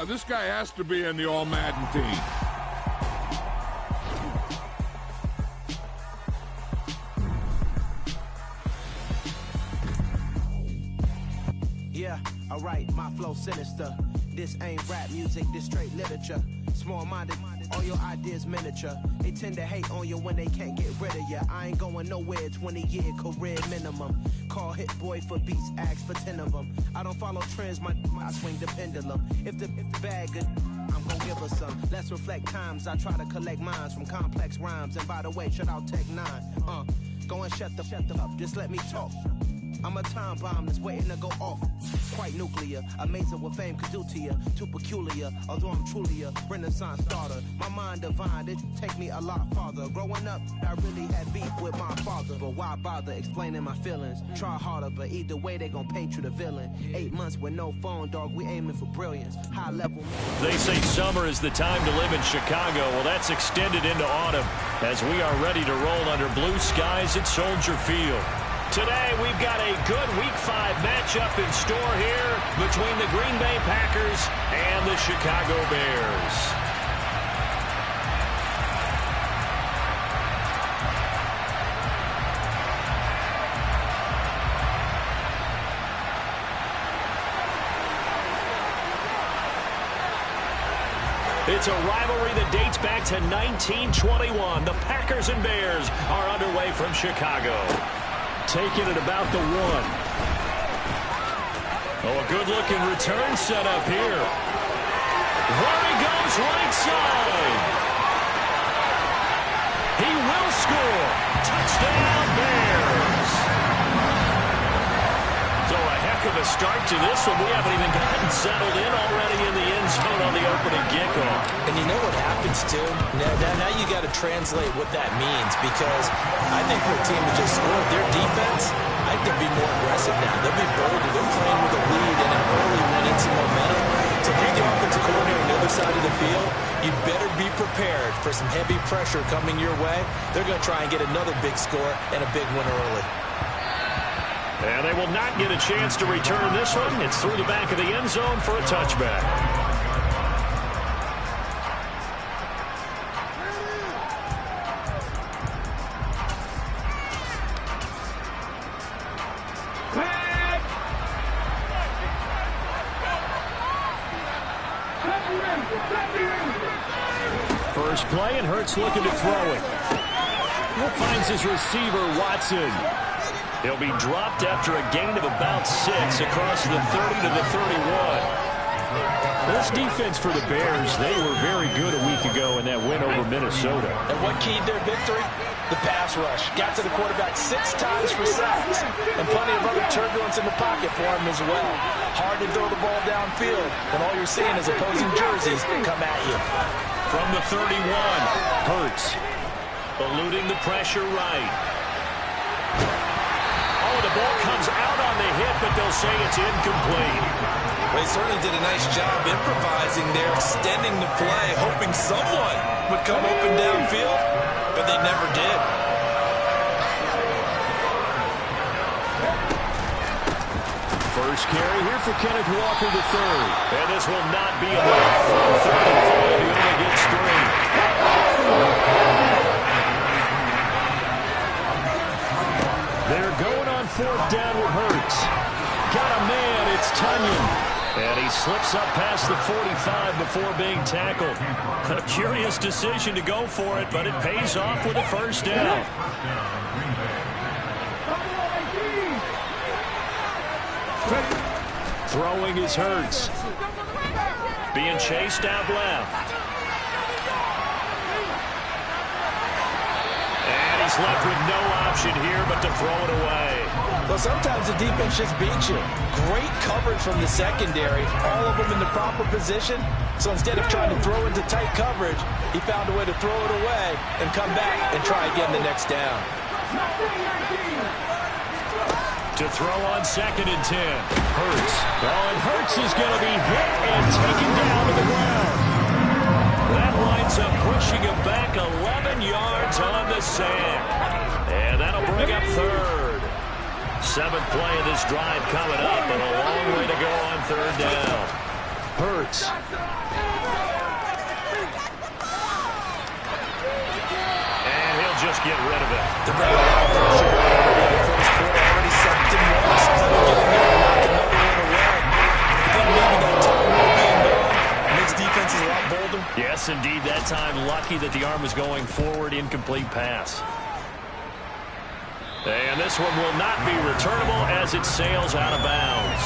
Yeah, this guy has to be in the All-Madden team. Yeah, alright, my flow sinister. This ain't rap music, this straight literature. Small-minded, all your ideas miniature. They tend to hate on you when they can't get rid of you. I ain't going nowhere, 20-year career minimum. Call Hit Boy for beats, ask for 10 of them. I don't follow trends, I swing the pendulum. If the bag good, I'm gonna give her some. Let's reflect times, I try to collect minds from complex rhymes. And by the way, shout out Tech 9. Go and shut the up, just let me talk. I'm a time bomb that's waiting to go off. Quite nuclear, amazing what fame could do to you. Too peculiar, although I'm truly a Renaissance starter. My mind divine, it take me a lot farther. Growing up, I really had beef with my father. But why bother explaining my feelings? Try harder, but either way they gon' paint you the villain. 8 months with no phone, dog, we aiming for brilliance. High level. They say summer is the time to live in Chicago. Well, that's extended into autumn as we are ready to roll under blue skies at Soldier Field. Today, we've got a good Week 5 matchup in store here between the Green Bay Packers and the Chicago Bears. It's a rivalry that dates back to 1921. The Packers and Bears are underway from Chicago. Taking it about the 1. Oh, a good-looking return set up here. There he goes, right side. He will score. Touchdown, Bears. So a heck of a start to this one. We haven't even gotten settled in already in the end zone on the opening kickoff. And you know what happens, too? Now you got to translate what that means, because I think for a team that just scored, their defense, I think they'll be more aggressive now. They'll be bolder. They're playing with a lead and an early win and some momentum. So if you're the offensive coordinator on the other side of the field, you better be prepared for some heavy pressure coming your way. They're going to try and get another big score and a big winner early. And they will not get a chance to return this one. It's through the back of the end zone for a touchback. First play, and Hurts looking to throw it. He finds his receiver, Watson. He'll be dropped after a gain of about 6 across the 30 to the 31. This defense for the Bears, they were very good a week ago in that win over Minnesota. And what keyed their victory? The pass rush. Got to the quarterback 6 times for sacks. And plenty of other turbulence in the pocket for him as well. Hard to throw the ball downfield when all you're seeing is opposing jerseys come at you. From the 31, Hurts eluding the pressure right. Oh, the ball comes out on the hit, but they'll say it's incomplete. Well, he certainly did a nice job improvising there, extending the play, hoping someone would come open downfield, but they never did. First carry here for Kenneth Walker III. And this will not be enough. From 35, he only gets 3. They're going on 4th down with Hurts. Got a man, it's Tunyon. And he slips up past the 45 before being tackled. A curious decision to go for it, but it pays off with a first down. Throwing is Hurts. Being chased out left. And he's left with no option here but to throw it away. Well, sometimes the defense just beats you. Great coverage from the secondary. All of them in the proper position. So instead of trying to throw into tight coverage, he found a way to throw it away and come back and try again the next down. To throw on 2nd and 10. Hurts. Oh, and Hurts is going to be hit and taken down to the ground. That winds up pushing him back 11 yards on the sack. And that'll bring up 3rd. 7th play of this drive coming up, and a long way to go on 3rd down. Hurts. And he'll just get rid of it. The ball out pressure in the first quarter already sucked him once. So they'll get in there and knock another one away. I think maybe that tuck rule being gone makes defenses a lot bolder. Yes, indeed. That time, lucky that the arm was going forward. Incomplete pass. And this one will not be returnable as it sails out of bounds.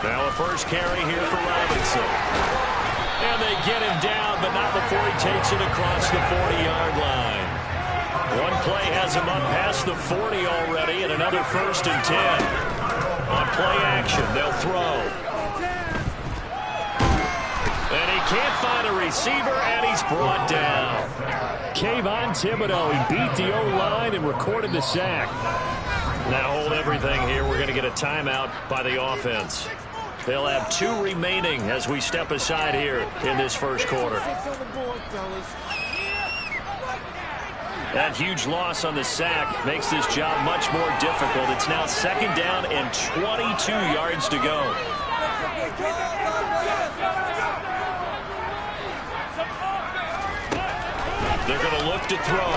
Now a first carry here for Robinson. And they get him down, but not before he takes it across the 40-yard line. One play has him up past the 40 already, and another 1st and 10. On play action, they'll throw. And he can't find a receiver, and he's brought down. Kayvon Thibodeaux, he beat the O-line and recorded the sack. Now hold everything here. We're going to get a timeout by the offense. They'll have 2 remaining as we step aside here in this first quarter. That huge loss on the sack makes this job much more difficult. It's now 2nd down and 22 yards to go. They're going to look to throw.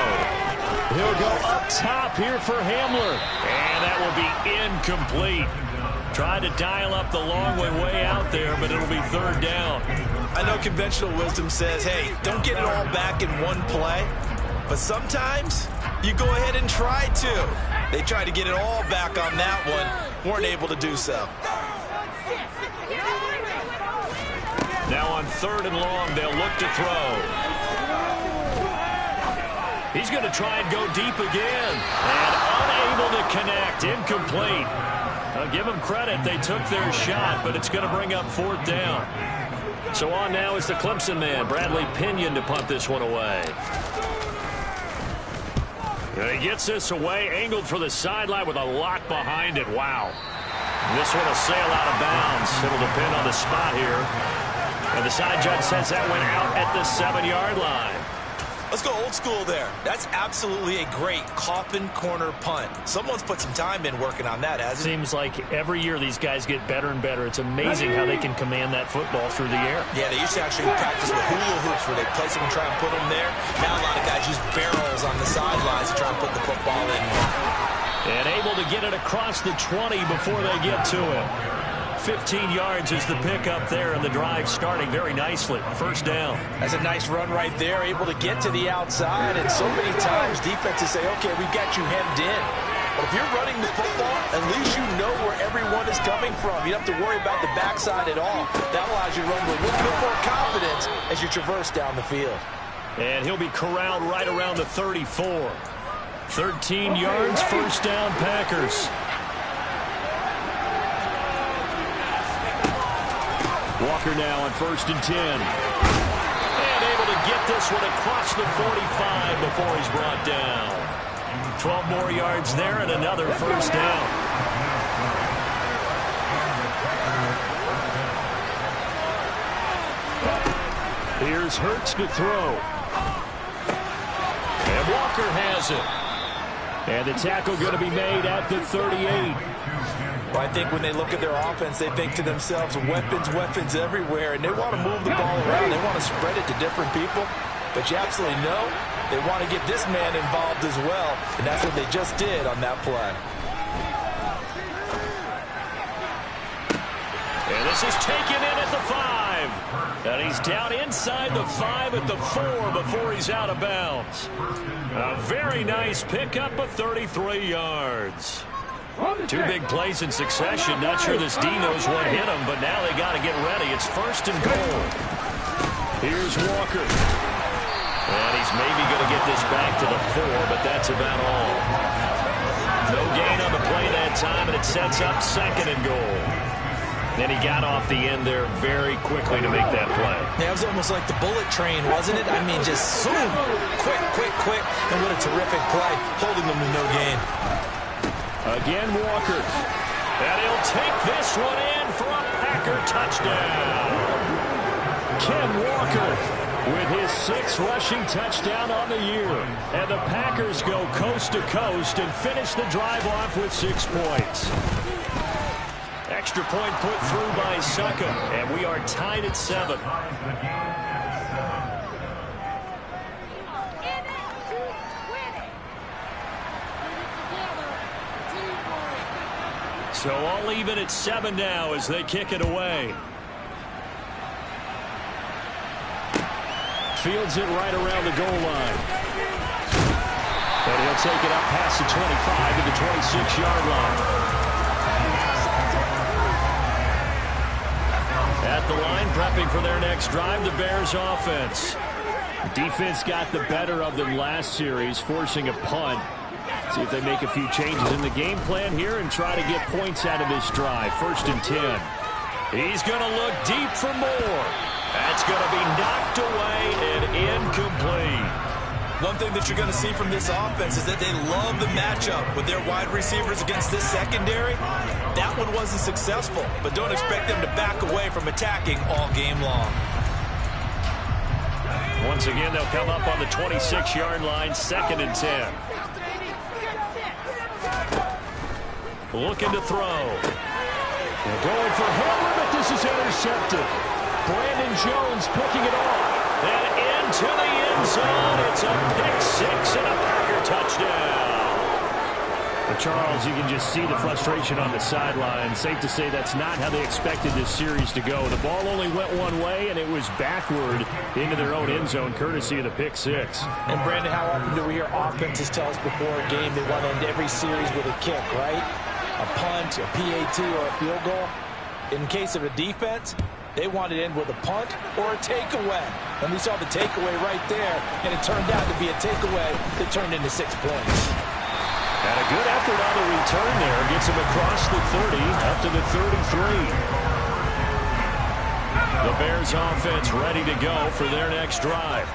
He'll go up top here for Hamler. And that will be incomplete. Tried to dial up the long way out there, but it'll be 3rd down. I know conventional wisdom says, hey, don't get it all back in one play. But sometimes you go ahead and try to. They tried to get it all back on that one. Weren't able to do so. Now on 3rd and long, they'll look to throw. He's going to try and go deep again. And unable to connect. Incomplete. I'll give them credit. They took their shot, but it's going to bring up 4th down. So on now is the Clemson man, Bradley Pinion, to punt this one away. And he gets this away, angled for the sideline with a lock behind it. Wow. This one will sail out of bounds. It'll depend on the spot here. And the side judge says that went out at the 7-yard line. Let's go old school there. That's absolutely a great coffin corner punt. Someone's put some time in working on that, hasn't it? Seems like every year these guys get better and better. It's amazing how they can command that football through the air. Yeah, they used to actually practice with hula hoops where they place them and try and put them there. Now a lot of guys use barrels on the sidelines to try and put the football in. And able to get it across the 20 before they get to it. 15 yards is the pickup there, and the drive starting very nicely. 1st down. That's a nice run right there, able to get to the outside, and so many times defenses say, okay, we've got you hemmed in. But if you're running the football, at least you know where everyone is coming from. You don't have to worry about the backside at all. That allows you to run with a little bit more confidence as you traverse down the field. And he'll be corralled right around the 34. 13 yards, 1st down, Packers. Walker now on 1st and 10. And able to get this one across the 45 before he's brought down. 12 more yards there and another 1st down. Here's Hurts to throw. And Walker has it. And the tackle going to be made at the 38. Well, I think when they look at their offense, they think to themselves, weapons everywhere, and they want to move the ball around. They want to spread it to different people. But you absolutely know they want to get this man involved as well, and that's what they just did on that play. And this is taken in at the 5. And he's down inside the 5 at the 4 before he's out of bounds. A very nice pickup of 33 yards. 2 big plays in succession. Not sure this D knows what hit him, but now they got to get ready. It's 1st and goal. Here's Walker. And he's maybe going to get this back to the 4, but that's about all. No gain on the play that time, and it sets up 2nd and goal. And he got off the end there very quickly to make that play. Yeah, it was almost like the bullet train, wasn't it? I mean, just zoom, quick, quick, quick. And what a terrific play, holding them to no gain. Again, Walker. And he'll take this one in for a Packer touchdown. Ken Walker with his 6th rushing touchdown on the year. And the Packers go coast to coast and finish the drive off with 6 points. Extra point put through by Succop, and we are tied at 7. So all even at 7 now as they kick it away. Fields it right around the goal line. And he'll take it up past the 25 to the 26-yard line. At the line, prepping for their next drive, the Bears offense. Defense got the better of them last series, forcing a punt. See if they make a few changes in the game plan here and try to get points out of this drive. 1st and 10. He's going to look deep for more. That's going to be knocked away and incomplete. One thing that you're going to see from this offense is that they love the matchup with their wide receivers against this secondary. That one wasn't successful, but don't expect them to back away from attacking all game long. Once again, they'll come up on the 26-yard line, 2nd and 10. Looking to throw. They're going for Hamler, but this is intercepted. Brandon Jones picking it off. And into the end zone. It's a pick-6 and a Packer touchdown. But Charles, you can just see the frustration on the sideline. Safe to say that's not how they expected this series to go. The ball only went one way, and it was backward into their own end zone, courtesy of the pick-6. And, Brandon, how often do we hear offenses tell us before a game they want to end every series with a kick, right? A punt, a PAT, or a field goal. In case of a defense, they want to end with a punt or a takeaway. And we saw the takeaway right there, and it turned out to be a takeaway that turned into 6 points. And a good effort on the return there. Gets him across the 30, up to the 33. The Bears offense ready to go for their next drive.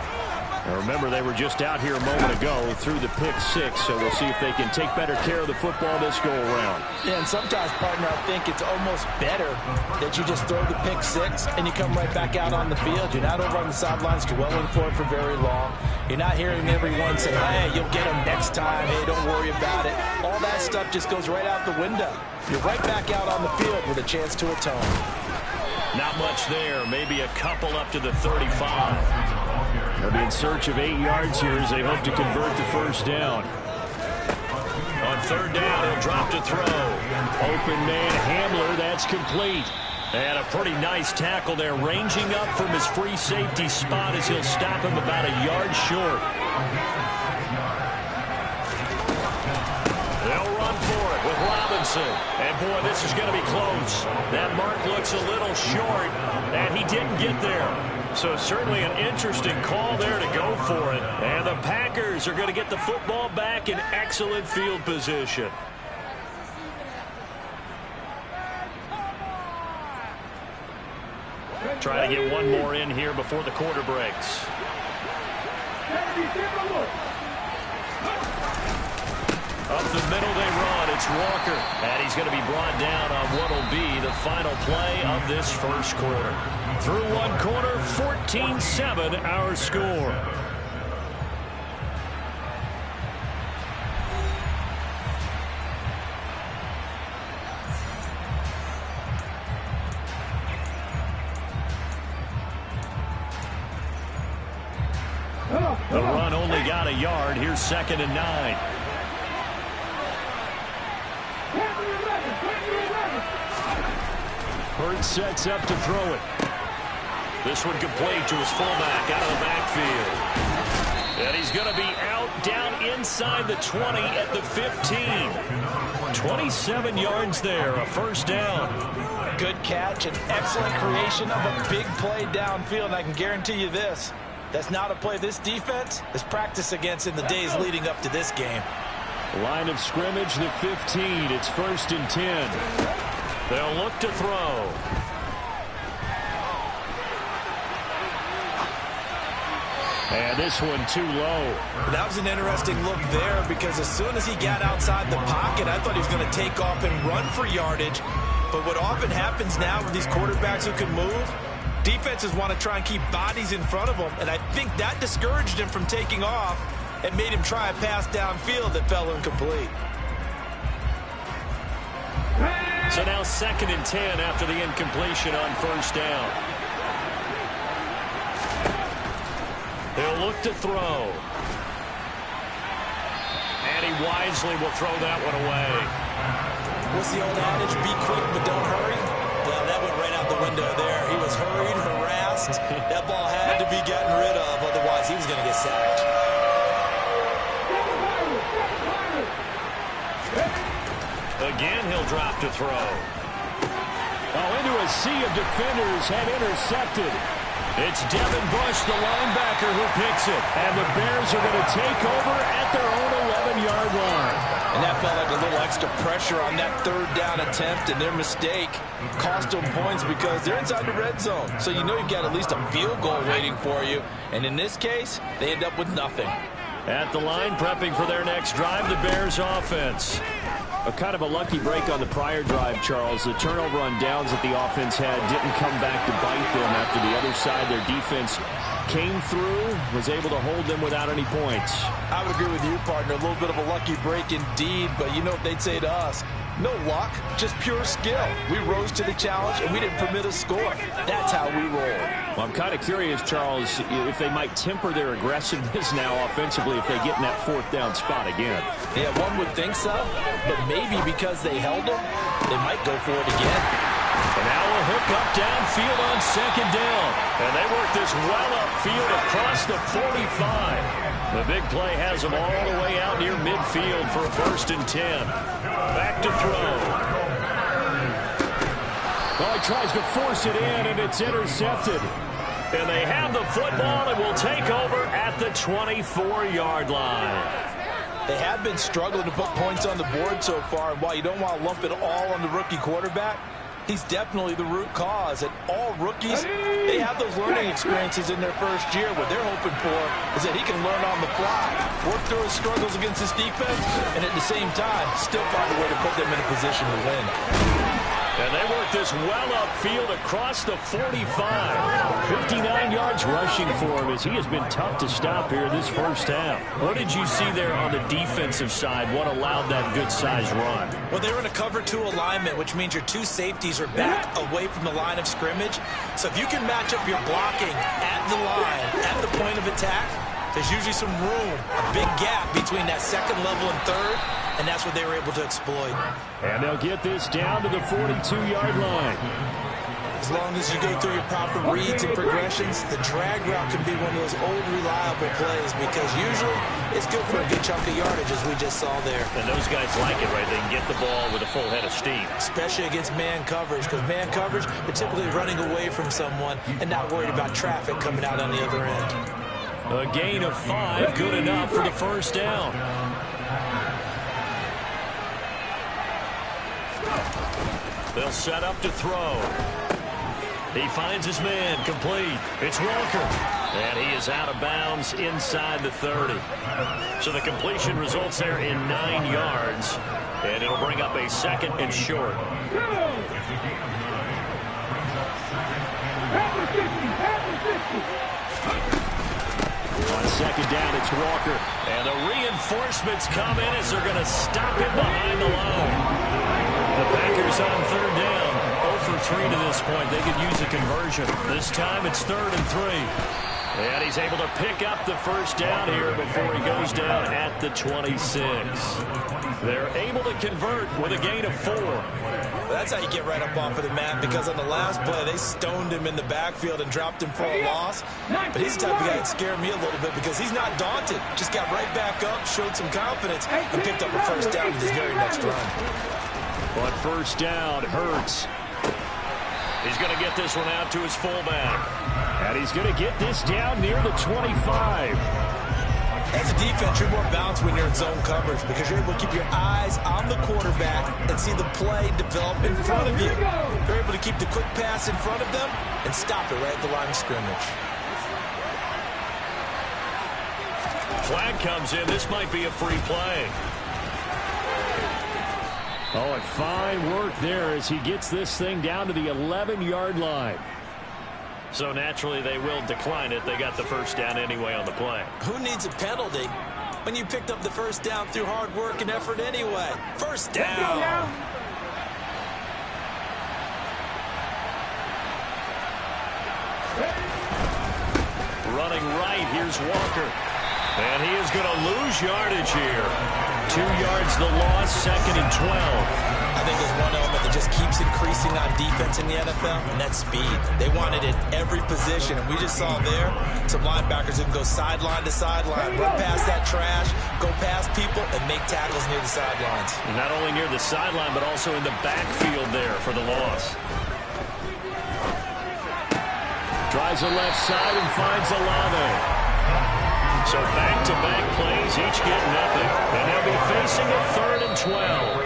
Now remember, they were just out here a moment ago through the pick-6, so we'll see if they can take better care of the football this go-around. Yeah, and sometimes, partner, I think it's almost better that you just throw the pick-6 and you come right back out on the field. You're not over on the sidelines dwelling for it for very long. You're not hearing everyone say, hey, you'll get them next time. Hey, don't worry about it. All that stuff just goes right out the window. You're right back out on the field with a chance to atone. Not much there. Maybe a couple up to the 35. They'll be in search of 8 yards here as they hope to convert the first down. On 3rd down, he'll drop to throw. Open man Hamler, that's complete. And a pretty nice tackle there, ranging up from his free safety spot as he'll stop him about a yard short. They'll run for it with Robinson. And, boy, this is going to be close. That mark looks a little short, and he didn't get there. So certainly an interesting call there to go for it. And the Packers are going to get the football back in excellent field position. Try to get one more in here before the quarter breaks. Up the middle they run. It's Walker. And he's going to be brought down on what will be the final play of this first quarter. Through one quarter, 14-7 our score. The run only got a yard. Here's 2nd and 9. Hurts sets up to throw it. This one complete to his fullback out of the backfield. And he's going to be out down inside the 20 at the 15. 27 yards there, a first down. Good catch and excellent creation of a big play downfield. And I can guarantee you this. That's not a play this defense has practiced against in the days leading up to this game. Line of scrimmage, the 15. It's 1st and 10. They'll look to throw. And this one too low. That was an interesting look there because as soon as he got outside the pocket, I thought he was going to take off and run for yardage. But what often happens now with these quarterbacks who can move, defenses want to try and keep bodies in front of them. And I think that discouraged him from taking off and made him try a pass downfield that fell incomplete. So now 2nd and 10 after the incompletion on 1st down. He'll look to throw. And he wisely will throw that one away. What's the old adage? Be quick, but don't hurry. Well, that went right out the window there. He was hurried, harassed. That ball had to be gotten rid of, otherwise he was going to get sacked. Again, he'll drop to throw. Oh, into a sea of defenders, had intercepted. It's Devin Bush, the linebacker, who picks it. And the Bears are going to take over at their own 11-yard line. And that felt like a little extra pressure on that 3rd down attempt, and their mistake cost them points because they're inside the red zone. So you know you've got at least a field goal waiting for you. And in this case, they end up with nothing. At the line, prepping for their next drive, the Bears offense. A kind of a lucky break on the prior drive, Charles. The turnover on downs that the offense had didn't come back to bite them after the other side. Their defense came through, was able to hold them without any points. I would agree with you, partner. A little bit of a lucky break indeed, but you know what they'd say to us? No luck, just pure skill. We rose to the challenge, and we didn't permit a score. That's how we roll. Well, I'm kind of curious, Charles, if they might temper their aggressiveness now offensively if they get in that 4th down spot again. Yeah, one would think so, but maybe because they held them, they might go for it again. And now a hook up downfield on 2nd down. And they work this well upfield across the 45. The big play has them all the way out near midfield for a 1st and 10. Back to throw. Well, he tries to force it in, and it's intercepted. And they have the football and will take over at the 24-yard line. They have been struggling to put points on the board so far, and while you don't want to lump it all on the rookie quarterback, he's definitely the root cause. And all rookies, they have those learning experiences in their first year. What they're hoping for is that he can learn on the fly, work through his struggles against his defense, and at the same time, still find a way to put them in a position to win. And they work this well upfield across the 45. 59 yards rushing for him as he has been tough to stop here this first half. What did you see there on the defensive side? What allowed that good-sized run? Well, they were in a cover 2 alignment, which means your 2 safeties are back away from the line of scrimmage. So if you can match up your blocking at the line, at the point of attack, there's usually some room, a big gap between that 2nd level and 3rd, and that's what they were able to exploit. And they'll get this down to the 42-yard line. As long as you go through your proper reads and progressions, the drag route can be one of those old reliable plays because usually it's good for a good chunk of yardage, as we just saw there. And those guys like it, right? They can get the ball with a full head of steam. Especially against man coverage, because man coverage, they're typically running away from someone and not worried about traffic coming out on the other end. A gain of 5, good enough for the 1st down. They'll set up to throw. He finds his man, complete. It's Walker. And he is out of bounds inside the 30. So the completion results there in 9 yards. And it'll bring up a 2nd and short. On 2nd down, it's Walker. And the reinforcements come in as they're going to stop him behind the line. The Packers on 3rd down. 0 for 3 to this point. They could use a conversion. This time it's 3rd and 3. And he's able to pick up the 1st down here before he goes down at the 26. They're able to convert with a gain of 4. That's how you get right up off of the mat, because on the last play, they stoned him in the backfield and dropped him for a loss. But he's the type of guy that scared me a little bit because he's not daunted. Just got right back up, showed some confidence, and picked up a 1st down with his very next run. On 1st down, Hurts. He's going to get this one out to his fullback. And he's going to get this down near the 25. As a defense, you're more balanced when you're in zone coverage because you're able to keep your eyes on the quarterback and see the play develop in front of you. You're able to keep the quick pass in front of them and stop it right at the line of scrimmage. Flag comes in. This might be a free play. Oh, and fine work there as he gets this thing down to the 11-yard line. So naturally they will decline it. They got the first down anyway on the play. Who needs a penalty when you picked up the first down through hard work and effort anyway? First down. Running right, here's Walker. And he is going to lose yardage here. 2 yards the loss, 2nd and 12. I think there's one element that just keeps increasing on defense in the NFL, and that's speed. They want it at every position, and we just saw there some linebackers who can go sideline to sideline, run past that trash, go past people, and make tackles near the sidelines. Not only near the sideline, but also in the backfield there for the loss. Tries the left side and finds Olave. So back-to-back plays, each get nothing. And they'll be facing a 3rd and 12.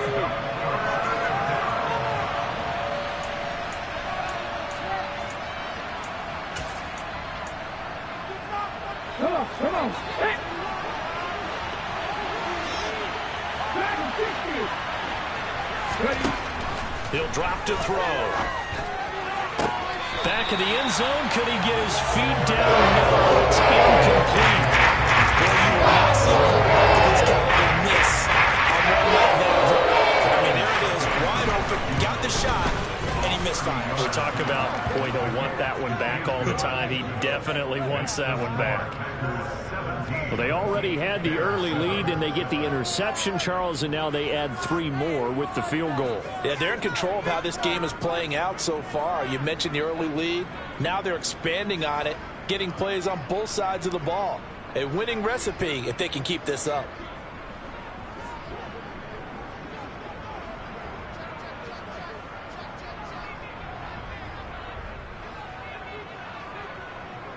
Come on. Hey. He'll drop to throw. Back in the end zone. Could he get his feet down? No, it's incomplete. Boy, you will not see a quarterback of this caliber miss on one like that very often. I mean, there it is, wide open, got the shot, and he misfires. We talk about, boy, he'll want that one back all the time. He definitely wants that one back. Well, they already had the early lead, and they get the interception, Charles, and now they add 3 more with the field goal. Yeah, they're in control of how this game is playing out so far. You mentioned the early lead. Now they're expanding on it, getting plays on both sides of the ball. A winning recipe if they can keep this up.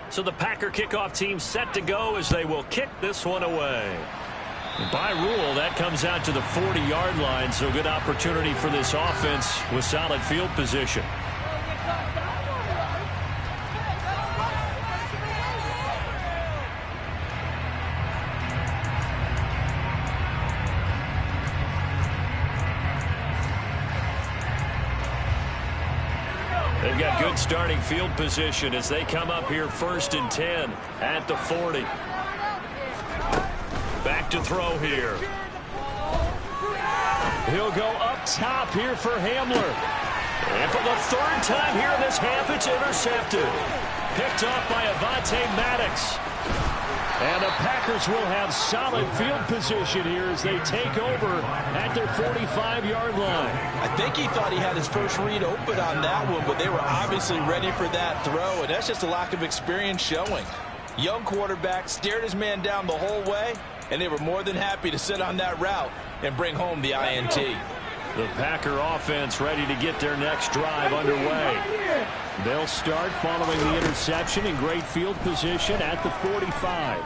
So the Packer kickoff team set to go as they will kick this one away. By rule, that comes out to the 40-yard line, so good opportunity for this offense with solid field position. They've got good starting field position as they come up here 1st and 10 at the 40. Back to throw here. He'll go up top here for Hamler. And for the 3rd time here in this half, it's intercepted. Picked off by Avonte Maddox. And the Packers will have solid field position here as they take over at their 45-yard line. I think he thought he had his first read open on that one, but they were obviously ready for that throw, and that's just a lack of experience showing. Young quarterback stared his man down the whole way, and they were more than happy to sit on that route and bring home the INT. The Packer offense ready to get their next drive underway. They'll start following the interception in great field position at the 45.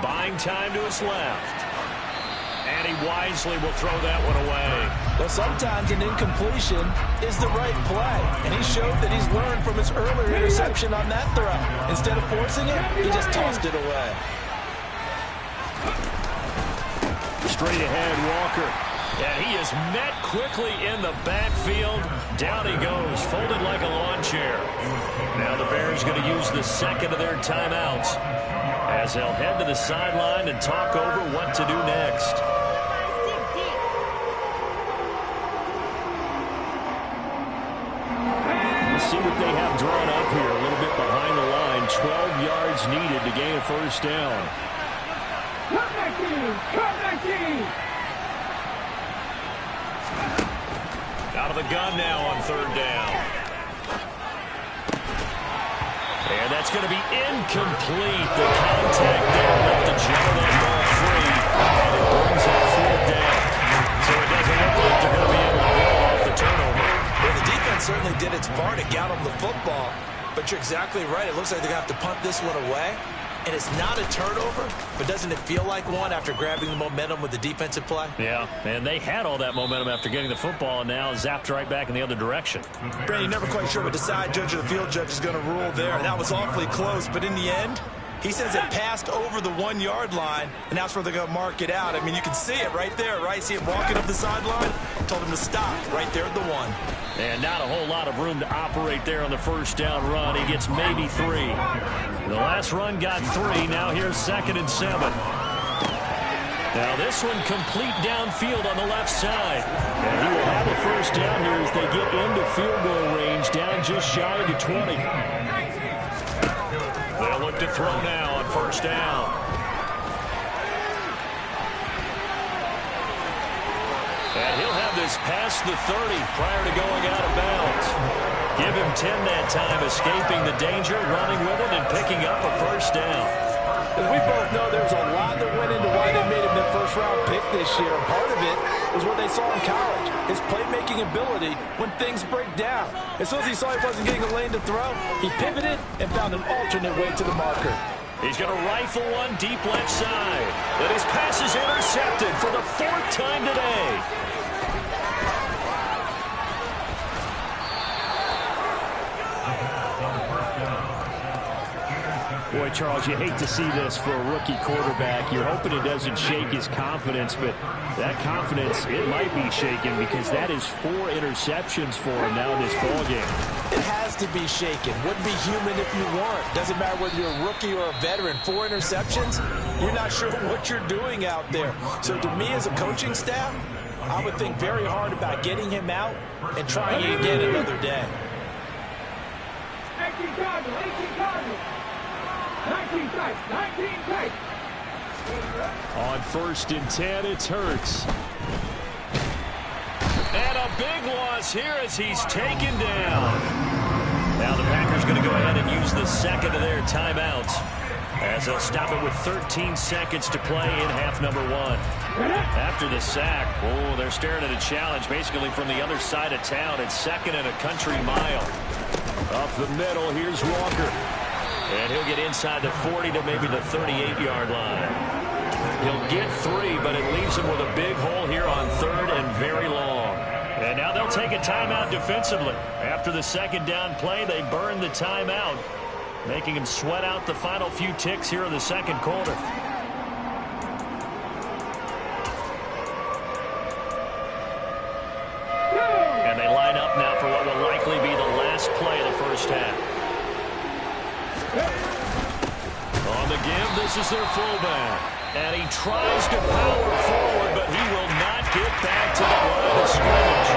Buying time to his left. And he wisely will throw that one away. Well, sometimes an incompletion is the right play, and he showed that he's learned from his earlier interception on that throw. Instead of forcing it, he just tossed it away. Straight ahead, Walker. And he is met quickly in the backfield. Down he goes, folded like a lawn chair. Now the Bears going to use the 2nd of their timeouts as they'll head to the sideline and talk over what to do next. Let's see what they have drawn up here. A little bit behind the line. 12 yards needed to gain a first down. Come back in! Come back in! Out of the gun now on 3rd down. And that's going to be incomplete. The contact there left the Joe that ball free. And it brings up 4th down. So it doesn't look like they're going to be able to go off the turnover. Well, the defense certainly did its part to gather you're exactly right. It looks like they're going to have to punt this one away. And it's not a turnover, but doesn't it feel like one after grabbing the momentum with the defensive play? Yeah, and they had all that momentum after getting the football, and now zapped right back in the other direction. Brandon, you're never quite sure what the side judge or the field judge is going to rule there. That was awfully close, but in the end, he says it passed over the 1-yard line, and that's where they're going to mark it out. I mean, you can see it right there, right? See him walking up the sideline? Told him to stop right there at the 1. And not a whole lot of room to operate there on the first down run. He gets maybe 3. The last run got 3. Now here's 2nd and 7. Now this one complete downfield on the left side. And he will have a first down here as they get into field goal range, down just shy of the 20. They'll look to throw now on first down. And he'll have this past the 30 prior to going out of bounds. Give him 10 that time, escaping the danger, running with it, and picking up a first down. As we both know, there was a lot that went into why they made him their first-round pick this year. Part of it was what they saw in college, his playmaking ability when things break down. As soon as he saw he wasn't getting a lane to throw, he pivoted and found an alternate way to the marker. He's going to rifle one deep left side. And his pass is intercepted for the 4th time today. Boy, Charles, you hate to see this for a rookie quarterback. You're hoping it doesn't shake his confidence, but that confidence, it might be shaken because that is 4 interceptions for him now in this ballgame. It has to be shaken. Wouldn't be human if you weren't. Doesn't matter whether you're a rookie or a veteran. 4 interceptions, you're not sure what you're doing out there. So to me as a coaching staff, I would think very hard about getting him out and trying again another day. 18 Cardinals, 18 Cardinals. 19 strikes, 19 strikes. On 1st and 10, it's Hurts. And a big loss here as he's taken down. Now the Packers going to go ahead and use the 2nd of their timeouts as they'll stop it with 13 seconds to play in half number 1. After the sack, they're staring at a challenge basically from the other side of town. It's 2nd and a country mile. Up the middle, here's Walker. And he'll get inside the 40 to maybe the 38-yard line. He'll get 3, but it leaves him with a big hole here on 3rd and very long. And now they'll take a timeout defensively. After the 2nd down play, they burn the timeout, making him sweat out the final few ticks here in the 2nd quarter. And they line up now for what will likely be the last play of the first half. On the give, this is their fullback. And he tries to power forward, but he will not get back to the line of scrimmage.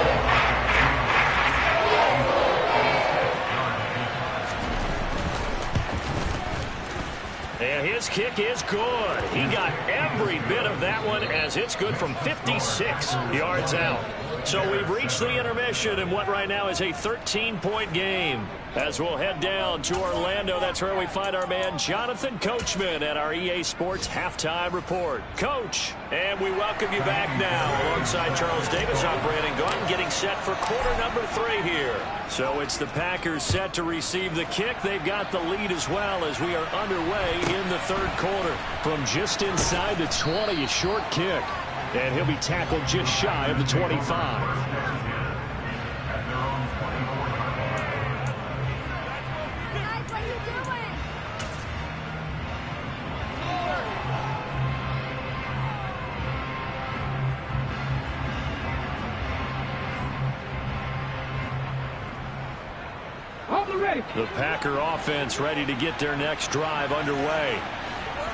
And his kick is good. He got every bit of that one as it's good from 56 yards out. So we've reached the intermission in what right now is a 13-point game. As we'll head down to Orlando, that's where we find our man Jonathan Coachman at our EA Sports Halftime Report. Coach, and we welcome you back now. Alongside Charles Davis, I'm Brandon Gaudin, getting set for quarter number 3 here. So it's the Packers set to receive the kick. They've got the lead as well as we are underway in the 3rd quarter. From just inside the 20, a short kick. And he'll be tackled just shy of the 25. The Packer offense ready to get their next drive underway.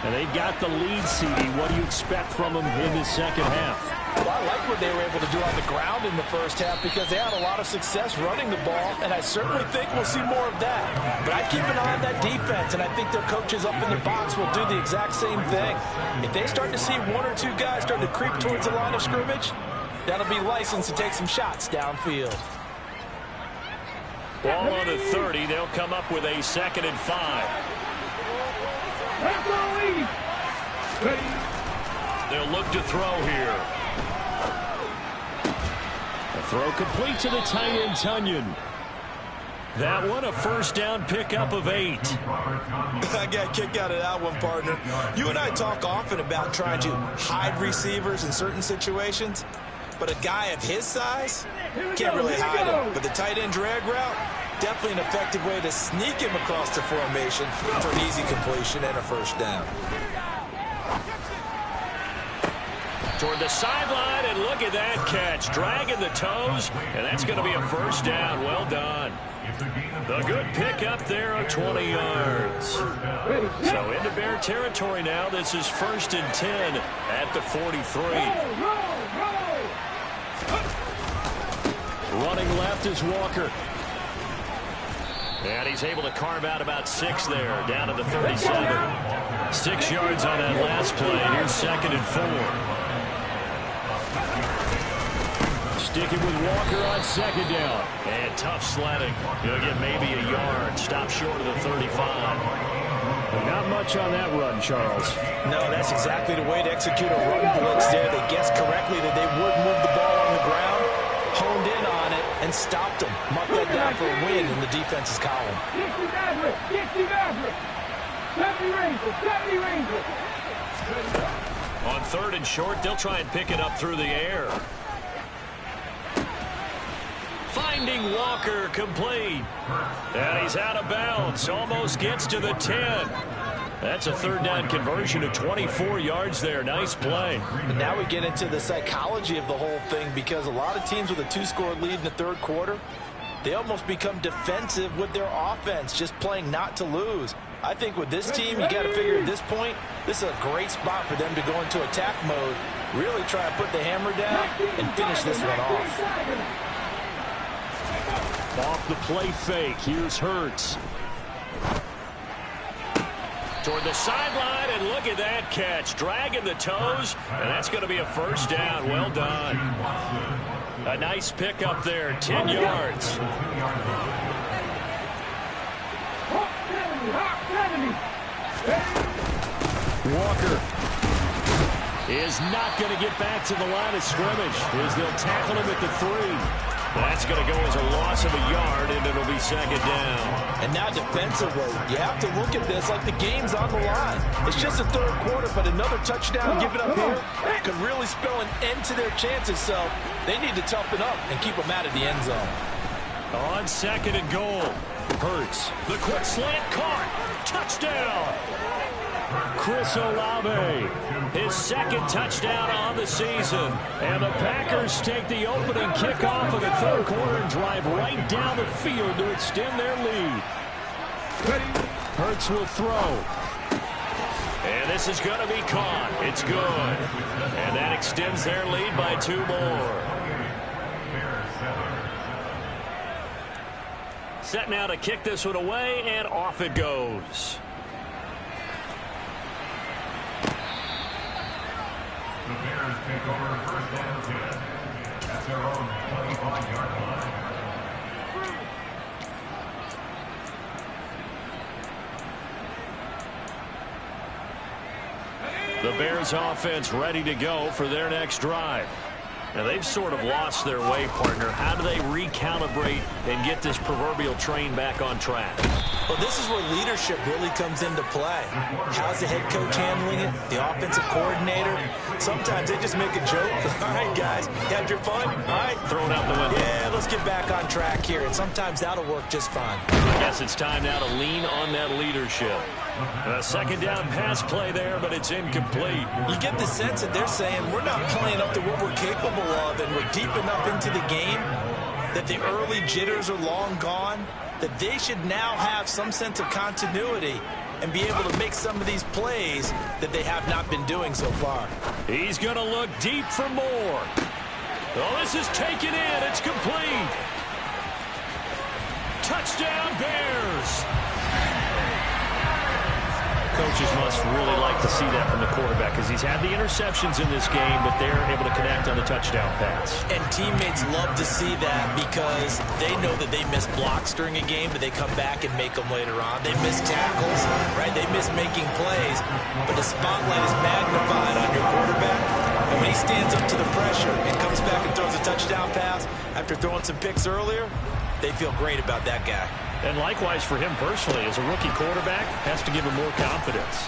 And they've got the lead, CD. What do you expect from them in the 2nd half? Well, I like what they were able to do on the ground in the first half because they had a lot of success running the ball, and I certainly think we'll see more of that. But I keep an eye on that defense, and I think their coaches up in the box will do the exact same thing. If they start to see 1 or 2 guys start to creep towards the line of scrimmage, that'll be licensed to take some shots downfield. Ball on the 30. They'll come up with a 2nd and 5. They'll look to throw here. A throw complete to the tight end, Tunyon. That one, a first down pickup of 8. I got a kick out of that one, partner. You and I talk often about trying to hide receivers in certain situations, but a guy of his size can't really hide him. But the tight end drag route, definitely an effective way to sneak him across the formation for an easy completion and a first down. Toward the sideline, and look at that catch. Dragging the toes, and that's going to be a first down. Well done. The good pick up there of 20 yards. So into Bear territory now. This is 1st and 10 at the 43. Running left is Walker. And he's able to carve out about 6 there, down to the 37. 6 yards on that last play. Here's 2nd and 4. Sticking with Walker on 2nd down. And tough sledding. He'll get maybe a yard. Stop short of the 35. Not much on that run, Charles. No, that's exactly the way to execute a run blitz there. They guessed correctly that they would move the ball on the ground, honed in on it, and stopped them. Mark that down for a win in the defense's column. 60 Maverick. 70 Rangers. On 3rd and short, they'll try and pick it up through the air. Finding Walker, complete. And he's out of bounds. Almost gets to the 10. That's a 3rd down conversion of 24 yards there. Nice play. And now we get into the psychology of the whole thing, because a lot of teams with a 2-score lead in the 3rd quarter, they almost become defensive with their offense, just playing not to lose. I think with this team, you got to figure at this point, this is a great spot for them to go into attack mode, really try to put the hammer down and finish this one off. Off the play fake, here's Hurts. Toward the sideline, and look at that catch. Dragging the toes, and that's going to be a first down. Well done. A nice pick up there, 10 yards. Walker is not going to get back to the line of scrimmage as they'll tackle him at the 3. That's going to go as a loss of a yard, and it'll be 2nd down. And now defensively, you have to look at this like the game's on the line. It's just the 3rd quarter, but another touchdown given up here could really spell an end to their chances. So they need to toughen up and keep them out of the end zone. On 2nd and goal, Hurts. The quick slant caught. Touchdown. Chris Olave, his 2nd touchdown on the season. And the Packers take the opening kickoff of the 3rd quarter and drive right down the field to extend their lead. Hurts will throw. And this is going to be caught. It's good. And that extends their lead by 2 more. Set now to kick this one away, and off it goes. The Bears take over 1st and 10 at their own 25-yard line. The Bears offense ready to go for their next drive. Now, they've sort of lost their way, partner. How do they recalibrate and get this proverbial train back on track? Well, this is where leadership really comes into play. How's the head coach handling it? The offensive coordinator? Sometimes they just make a joke. All right, guys, you had your fun? All right. Throw it out the window. Yeah, let's get back on track here. And sometimes that'll work just fine. I guess it's time now to lean on that leadership. A 2nd down pass play there, but it's incomplete. You get the sense that they're saying we're not playing up to what we're capable of, and we're deep enough into the game that the early jitters are long gone, that they should now have some sense of continuity and be able to make some of these plays that they have not been doing so far. He's going to look deep for more. Oh, this is taken in. It's complete. Touchdown, Bears. Coaches must really like to see that from the quarterback, because he's had the interceptions in this game, but they're able to connect on the touchdown pass. And teammates love to see that, because they know that they miss blocks during a game, but they come back and make them later on. They miss tackles, right? They miss making plays, but the spotlight is magnified on your quarterback. And when he stands up to the pressure and comes back and throws a touchdown pass after throwing some picks earlier, they feel great about that guy. And likewise for him personally, as a rookie quarterback, has to give him more confidence.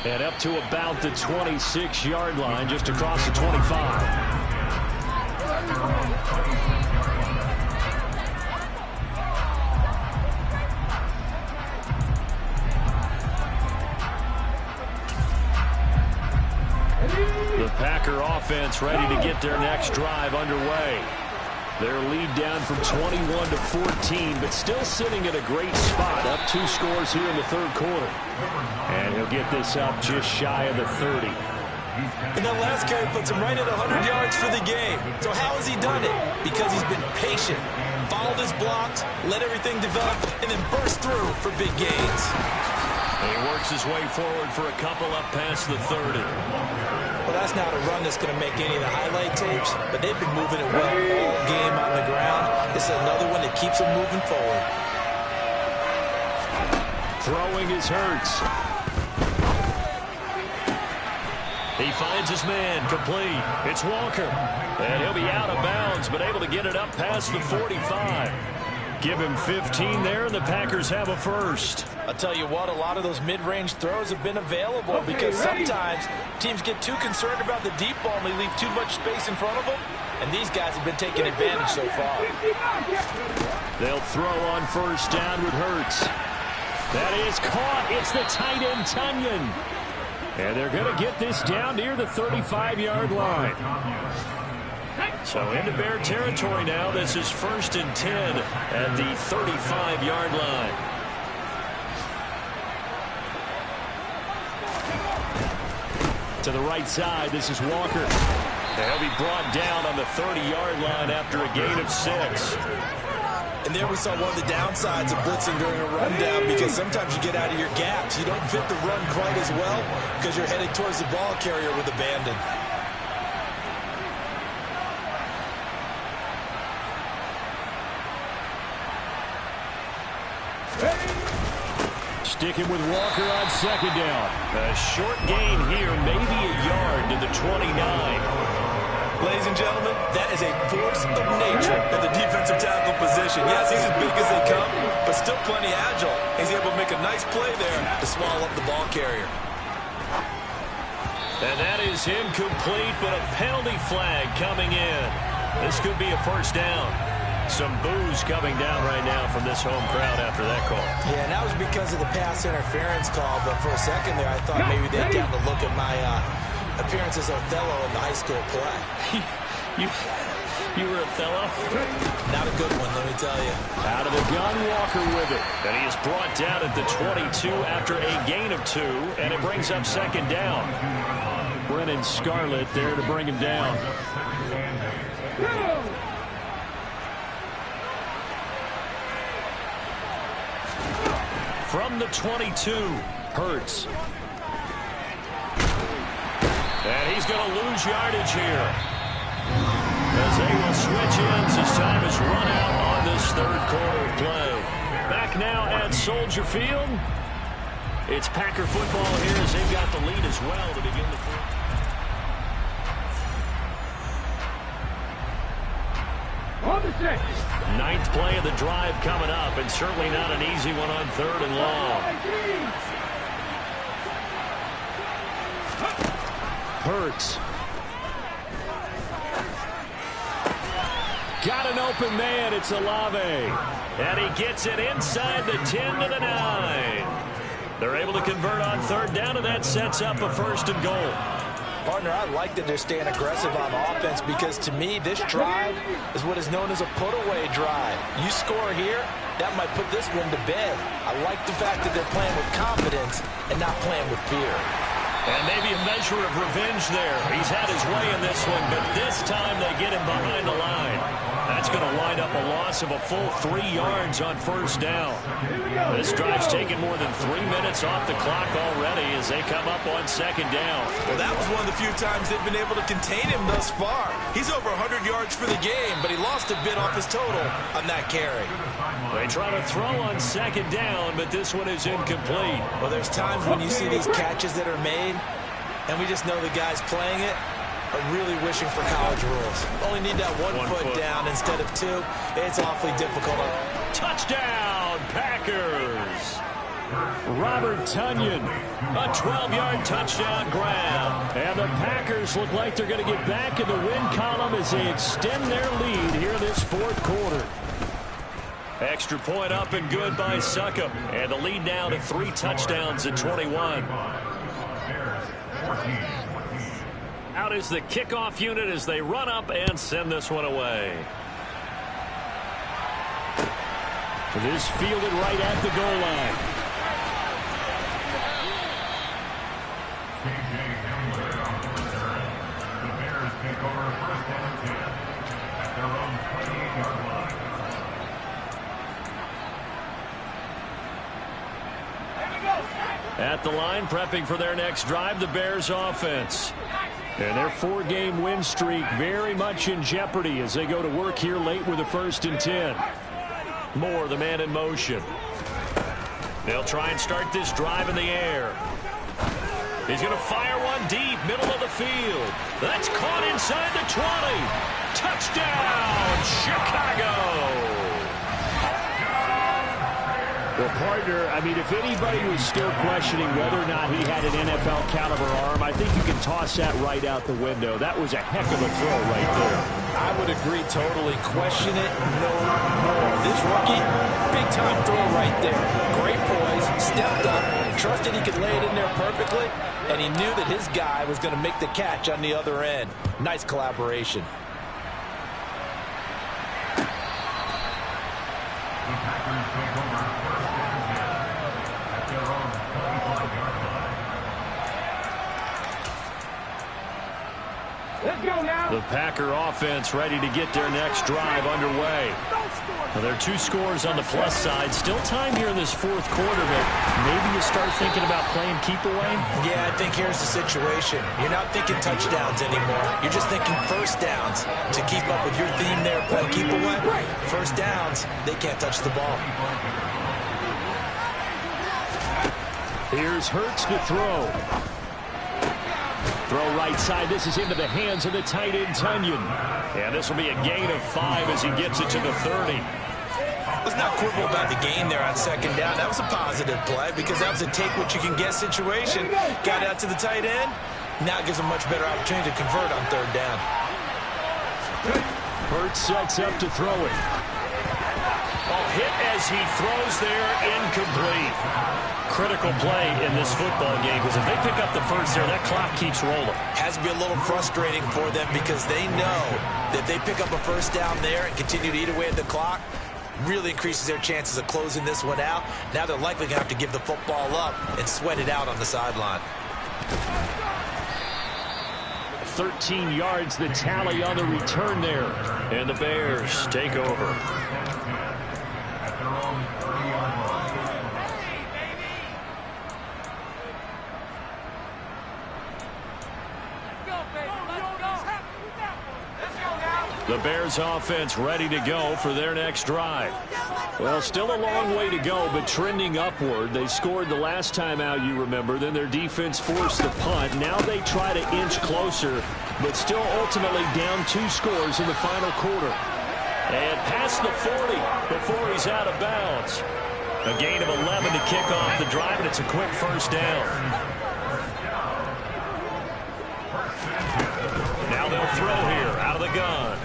And up to about the 26-yard line, just across the 25. The Packer offense ready to get their next drive underway. Their lead down from 21 to 14, but still sitting at a great spot, up 2 scores here in the third quarter. And he'll get this up just shy of the 30. And that last carry puts him right at 100 yards for the game. So how has he done it? Because he's been patient, followed his blocks, let everything develop, and then burst through for big gains. And he works his way forward for a couple up past the 30. Well, that's not a run that's going to make any of the highlight tapes, but they've been moving it well all game on the ground. This is another one that keeps them moving forward. Throwing is Hurts. He finds his man, complete. It's Walker. And he'll be out of bounds, but able to get it up past the 45. Give him 15 there, and the Packers have a first. I'll tell you what, a lot of those mid-range throws have been available because sometimes teams get too concerned about the deep ball and they leave too much space in front of them, and these guys have been taking advantage so far. They'll throw on first down with Hurts. That is caught. It's the tight end, Tunyon. And they're going to get this down near the 35-yard line. So into Bear territory now. This is 1st and 10 at the 35-yard line. To the right side, this is Walker. They'll be brought down on the 30-yard line after a gain of 6. And there we saw one of the downsides of blitzing during a rundown, because sometimes you get out of your gaps. You don't fit the run quite as well because you're headed towards the ball carrier with abandon. Sticking with Walker on second down. A short gain here, maybe a yard to the 29. Ladies and gentlemen, that is a force of nature at the defensive tackle position. Yes, he's as big as they come, but still plenty agile. He's able to make a nice play there to swallow up the ball carrier. And that is incomplete, but a penalty flag coming in. This could be a first down. Some boos coming down right now from this home crowd after that call. Yeah, and that was because of the pass interference call, but for a second there I thought maybe they'd gotten a look at my appearance as Othello in the high school play. You were Othello? Not a good one, let me tell you. Out of the gun, Walker with it. And he is brought down at the 22 after a gain of 2, and it brings up second down. Brennan Scarlett there to bring him down. From the 22, Hurts. And he's going to lose yardage here, as they will switch ends as time is run out on this third quarter of play. Back now at Soldier Field. It's Packer football here as they've got the lead as well to begin the fourth. Ninth play of the drive coming up, and certainly not an easy one on 3rd and long. Hurts. Got an open man. It's Olave. And he gets it inside the 10 to the 9. They're able to convert on 3rd down, and that sets up a 1st and goal. Partner, I like that they're staying aggressive on offense, because to me, this drive is what is known as a put-away drive. You score here, that might put this one to bed. I like the fact that they're playing with confidence and not playing with fear. And maybe a measure of revenge there. He's had his way in this one, but this time they get him behind the line. That's going to wind up a loss of a full 3 yards on 1st down. This drive's taken more than 3 minutes off the clock already as they come up on 2nd down. Well, that was one of the few times they've been able to contain him thus far. He's over 100 yards for the game, but he lost a bit off his total on that carry. They try to throw on 2nd down, but this one is incomplete. Well, there's times when you see these catches that are made, and we just know the guy's playing it. are really wishing for college rules. Only need that one foot down instead of two. It's awfully difficult. Touchdown, Packers! Robert Tonyan, a 12-yard touchdown grab. And the Packers look like they're going to get back in the win column as they extend their lead here this fourth quarter. Extra point up and good by Succop. And the lead now to 3 touchdowns at 21. Out is the kickoff unit as they run up and send this one away. This fielded right at the goal line. The Bears take over first down and 10 at their own 28-yard line. At the line, prepping for their next drive, the Bears offense. And their 4-game win streak very much in jeopardy as they go to work here late with a 1st and 10. Moore, the man in motion. They'll try and start this drive in the air. He's going to fire one deep, middle of the field. That's caught inside the 20. Touchdown, Chicago! Well, partner, I mean, if anybody was still questioning whether or not he had an NFL caliber arm, I think you can toss that right out the window. That was a heck of a throw right there. I would agree totally. Question it no more. This rookie, big-time throw right there. Great poise, stepped up, trusted he could lay it in there perfectly, and he knew that his guy was going to make the catch on the other end. Nice collaboration. The Packers take over first and 10 at their own 25-yard line. Let's go now. The Packer offense ready to get their next drive underway. Well, there are 2 scores on the plus side. Still time here in this fourth quarter, but maybe you start thinking about playing keep away? Yeah, I think here's the situation. You're not thinking touchdowns anymore. You're just thinking first downs. To keep up with your theme there, playing keep away, first downs, they can't touch the ball. Here's Hurts to throw. Throw right side. This is into the hands of the tight end, Tonyan. And this will be a gain of 5 as he gets it to the 30. Let's not quibble about the gain there on second down. That was a positive play because that was a take-what-you-can-get situation. Got out to the tight end. Now it gives him much better opportunity to convert on third down. Hurts sets up to throw it. Oh, hit as he throws there, incomplete. Critical play in this football game because if they pick up the first there, that clock keeps rolling. Has to be a little frustrating for them because they know that they pick up a first down there and continue to eat away at the clock, really increases their chances of closing this one out. Now they're likely going to have to give the football up and sweat it out on the sideline. 13 yards, the tally on the return there. And the Bears take over. At their own 30-yard line. The Bears offense ready to go for their next drive. Well, still a long way to go, but trending upward. They scored the last time out, you remember. Then their defense forced the punt. Now they try to inch closer, but still ultimately down 2 scores in the final quarter. And past the 40 before he's out of bounds. A gain of 11 to kick off the drive, and it's a quick first down. Now they'll throw here out of the gun.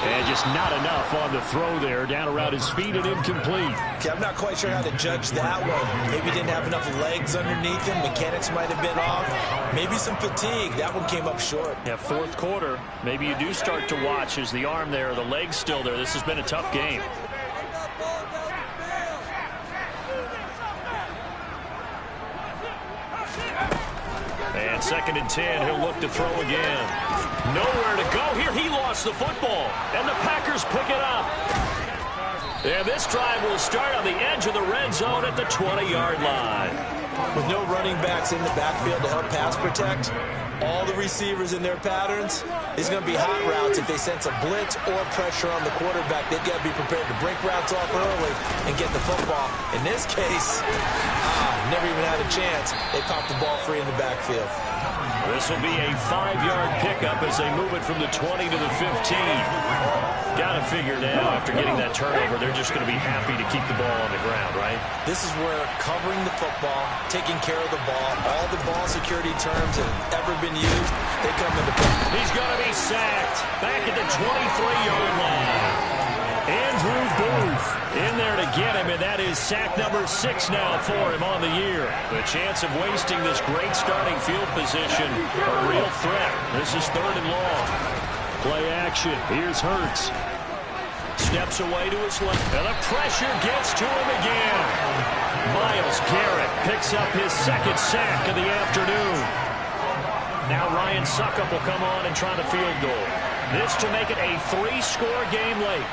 And just not enough on the throw there. Down around his feet and incomplete. Okay, I'm not quite sure how to judge that one. Maybe didn't have enough legs underneath him. Mechanics might have been off. Maybe some fatigue. That one came up short. Yeah, fourth quarter. Maybe you do start to watch as the arm there, the leg's still there. This has been a tough game. And 2nd and 10, he'll look to throw again. Nowhere to go here. He lost the football, and the Packers pick it up. And this drive will start on the edge of the red zone at the 20-yard line. With no running backs in the backfield to help pass protect, all the receivers in their patterns, it's going to be hot routes if they sense a blitz or pressure on the quarterback. They've got to be prepared to break routes off early and get the football. In this case, never even had a chance. They popped the ball free in the backfield. This will be a 5-yard pickup as they move it from the 20 to the 15. Got to figure now, after getting that turnover, they're just going to be happy to keep the ball on the ground, right? This is where covering the football, taking care of the ball, all the ball security terms that have ever been used, they come into play. He's going to be sacked back at the 23-yard line. Andrew Booth in there to get him, and that is sack number 6 now for him on the year. The chance of wasting this great starting field position, a real threat. This is 3rd and long. Play action. Here's Hurts. Steps away to his left, and the pressure gets to him again. Myles Garrett picks up his 2nd sack of the afternoon. Now Ryan Succop will come on and try the field goal. This to make it a 3-score game late.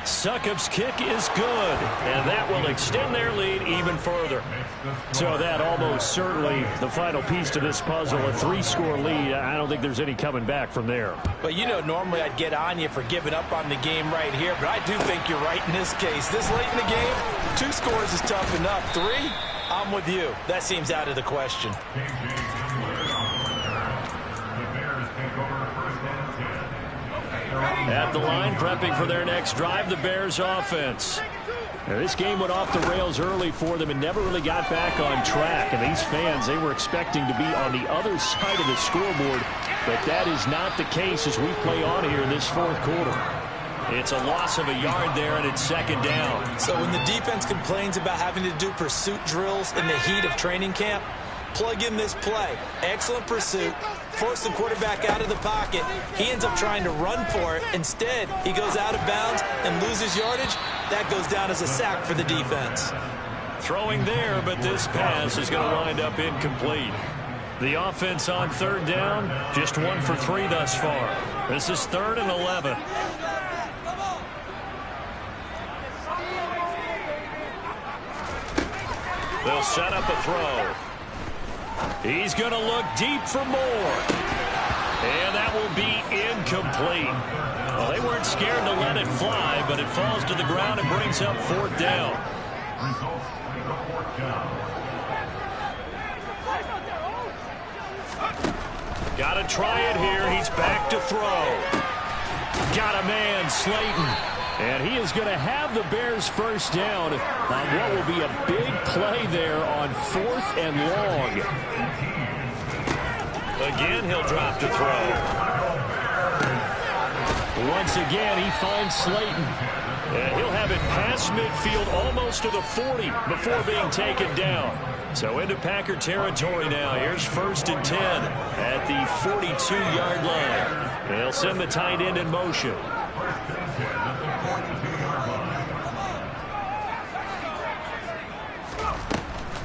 Succop's kick is good, and that will extend their lead even further. So that almost certainly the final piece to this puzzle, a 3-score lead. I don't think there's any coming back from there. But you know, normally I'd get on you for giving up on the game right here, but I do think you're right in this case. This late in the game, 2 scores is tough enough. 3, I'm with you. That seems out of the question. At the line, prepping for their next drive, the Bears offense. Now, this game went off the rails early for them and never really got back on track. And these fans, they were expecting to be on the other side of the scoreboard, but that is not the case as we play on here in this 4th quarter. It's a loss of a yard there, and it's 2nd down. So when the defense complains about having to do pursuit drills in the heat of training camp, plug in this play. Excellent pursuit. Force the quarterback out of the pocket. He ends up trying to run for it. Instead, he goes out of bounds and loses yardage. That goes down as a sack for the defense. Throwing there, but this pass is going to wind up incomplete. The offense on 3rd down, just 1 for 3 thus far. This is 3rd and 11. They'll set up a throw. He's going to look deep for more. And that will be incomplete. Well, they weren't scared to let it fly, but it falls to the ground and brings up 4th down. Got to try it here. He's back to throw. Got a man, Slayton. And he is going to have the Bears' 1st down on what will be a big play there on 4th and long. Again, he'll drop to throw. Once again, he finds Slayton. And he'll have it past midfield almost to the 40 before being taken down. So into Packer territory now. Here's 1st and 10 at the 42-yard line. They'll send the tight end in motion.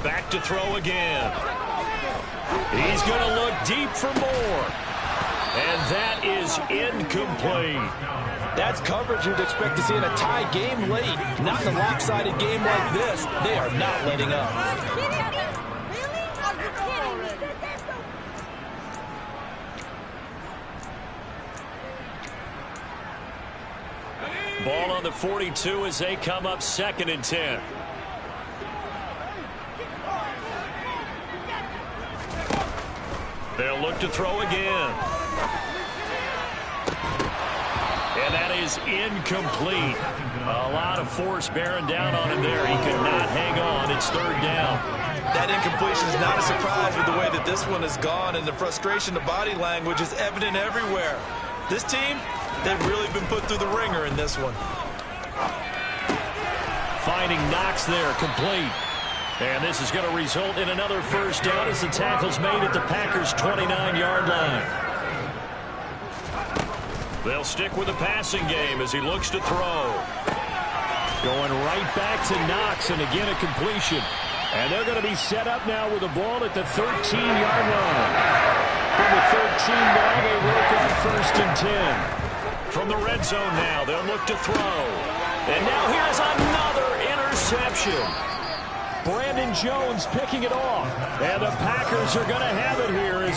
Back to throw again. He's going to look deep for more. And that is incomplete. That's coverage you'd expect to see in a tie game late. Not in a lopsided game like this. They are not letting up. Ball on the 42 as they come up 2nd and 10. They'll look to throw again. And that is incomplete. A lot of force bearing down on him there. He could not hang on. It's 3rd down. That incompletion is not a surprise with the way that this one has gone, and the frustration, the body language is evident everywhere. This team, they've really been put through the ringer in this one. Finding Knox there, complete. And this is going to result in another 1st down as the tackle's made at the Packers' 29-yard line. They'll stick with the passing game as he looks to throw. Going right back to Knox, and again a completion. And they're going to be set up now with the ball at the 13-yard line. From the 13 now, they work on 1st and 10. From the red zone now, they'll look to throw. And now here's another interception. Brandon Jones picking it off. And the Packers are going to have it here as